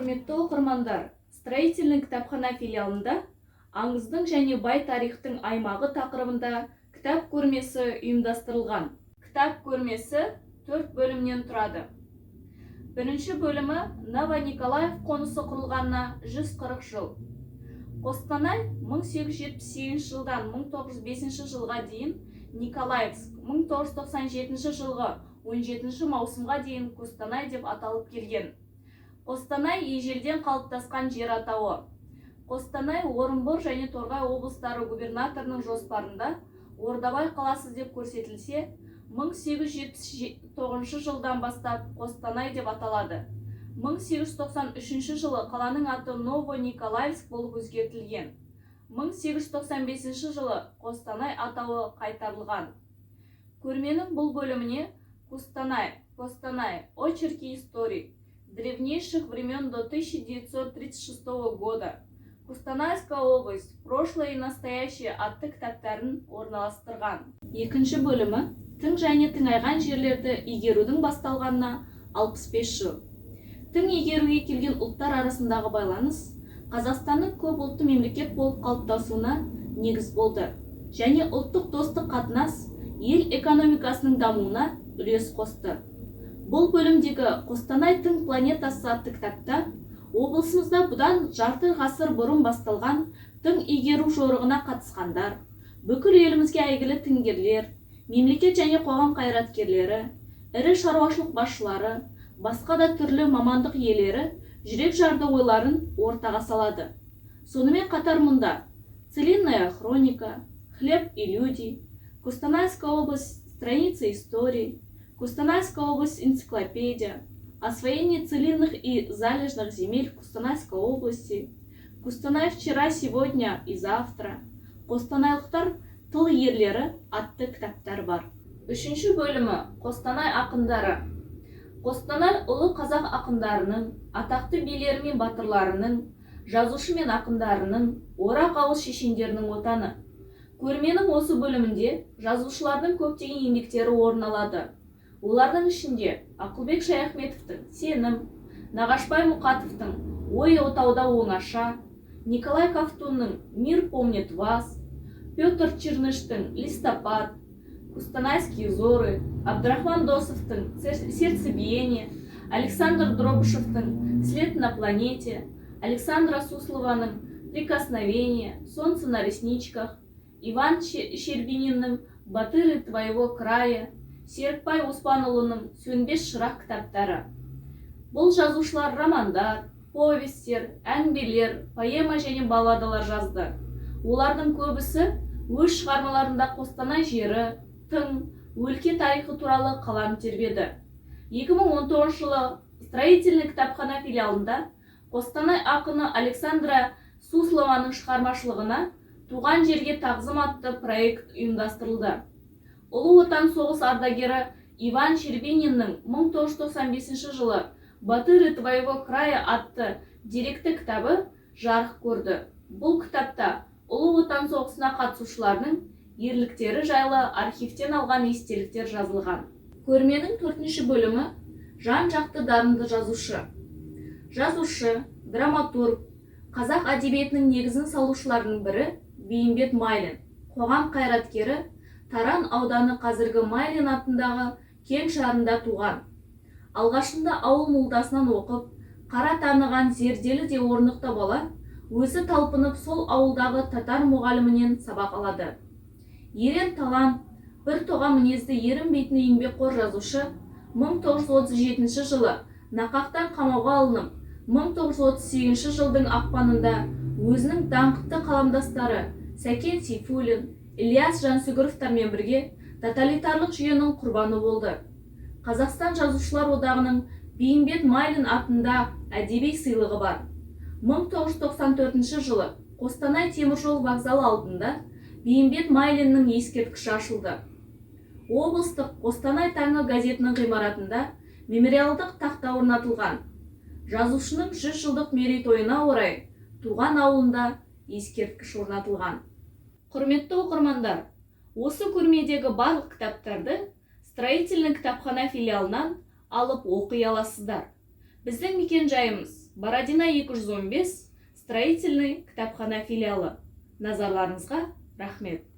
Құрметті оқырмандар, Строительный кітапхана филиалында аңыздың және бай тарихтың аймағы тақырыбында кітап көрмесі ұйымдастырылған. Кітап көрмесі 4 бөлімнен тұрады. Бірінші бөлімі Новониколаев қонысы құрылғанына 140 жыл. Қостанай 1878 жылдан 1905 жылға дейін, Николаевск 1997 жылғы 17 маусымға дейін Қостанай деп аталып келген. Қостанай ежелден қалыптасқан жер атауы. Қостанай Орынбор және Торғай облыстары губернаторының жоспарында Ордабай қаласы деп көрсетілсе, 1879 жылдан бастап Қостанай деп аталады. 1893 жылы қаланың аты Новониколаевск болып өзгертілген. 1895 жылы Қостанай атауы қайтарылған. Көрменің бұл бөліміне Қостанай, очерки историй древнейших времен до 1936 года, Костанайская область, прошлое и настоящее атты кітаптарын орналастырған. Екінші бөлімі тың және тыңайған жерлерді игерудің басталғанына 65 жыл. Тың игеруге келген ұлттар арасындағы байланыс Қазақстанның көп ұлтты мемлекет болып қалыптасуына негіз болды және ұлттық достық қатынас ел экономикасының дамуына үлес қосты. Бұл бөлімдегі Қостанай тың планетасы атты кітапта облысымызда бұдан жарты ғасыр бұрын басталған тың игеру жорығына қатысқандар, бүкіл елімізге әйгілі тыңгерлер, мемлекет және қоғам қайраткерлері, ірі шаруашылық басшылары, басқа да түрлі мамандық иелері жүрек жарды ойларын ортаға салады. Сонымен қатар мұнда Целинная хроника, Хлеб и люди, Костанайская область, страницы истории, Костанайская область, энциклопедия, освоение целинных и залежных земель Костанайской области, Костанай вчера, сегодня и завтра, Қостанайлықтар тыл ерлері атты кітаптар бар. Үшінші бөлімі Қостанай ақындары. Қостанай ұлы қазақ ақындарының, атақты билері мен батырларының, жазушы мен ақындарының, орақ ауыз шешендерінің отаны. Көрменің осы бөлімінде жазушылардың көптеген еңбектері орын алады. Олардың ішінде Ақылбек Шаяхметовтың «Сенім», Нағашбай Мұқатовтың «Ой отауда оңаша», Николай Ковтунның «Мир помнит вас», Петр Черныштың «Листопад», Костанайские зоры, Абдрахман Досовтың «Сердцебиение», Александр Дробышевтың «След на планете», Александра Суслованың «Прикосновение», «Солнце на ресничках», Иван Щербининнің «Батыры твоего края», Серікбай Оспанұлының «Сөнбес шырақ» кітаптары. Бұл жазушылар романдар, повестер, әңгімелер, поэма және балладалар жазды. Олардың көбісі өз шығармаларында Қостанай жері, тың, өлке тарихы туралы қалам тербеді. 2019 жылы Строительный кітапхана филиалында Қостанай ақыны Александра Суслованың шығармашылығына «Туған жерге тағзым» атты проект ұйымдастырылды. Ұлы отан соғыс ардагері Иван Щербининнің 1995 жылы «Батыры твоего края» атты деректі кітабы жарық көрді. Бұл кітапта Ұлы отан соғысына қатысушылардың ерліктері жайлы архивтен алған естеліктер жазылған. Көрменің 4-ші бөлімі жан-жақты дарынды жазушы. Жазушы, драматург, қазақ әдебиетінің негізін салушылардың бірі Бейімбет Майлин, қоғам қайраткері, Таран ауданы қазіргі Майлин атындағы Кең шарында туған. Алғашында ауыл молдасынан оқып, қара таныған зерделі де орнықты бала, өзі талпынып сол ауылдағы татар мұғалімінен сабақ алады. Ерен талант, бір тоға мінезді ерінбейтін еңбекқор жазушы 1937 жылы нақақтан қамауға алынып, 1938 жылдың ақпанында өзінің даңқты қаламдастары Сәкен Сейфуллин, Ильяс Жансүгіровтармен бірге тоталитарлық жүйенің құрбаны болды. Қазақстан жазушылар одағының Бейімбет Майлин атында әдеби сыйлығы бар. 1994 жылы Қостанай теміржол вокзалы алдында Бейімбет Майлиннің ескерткіші ашылды. Облыстық Қостанай таңы газетінің ғимаратында мемориалдық тақта орнатылған. Жазушының 100 жылдық мерейтойына орай туған ауылында ескерткіш орнатылған. Құрметті оқырмандар, осы көрмедегі барлық кітаптарды Строительный кітапхана филиалынан алып оқи аласыздар. Біздің мекен жайымыз Бородина 215, строительный кітапхана филиалы. Назарларыңызға рахмет.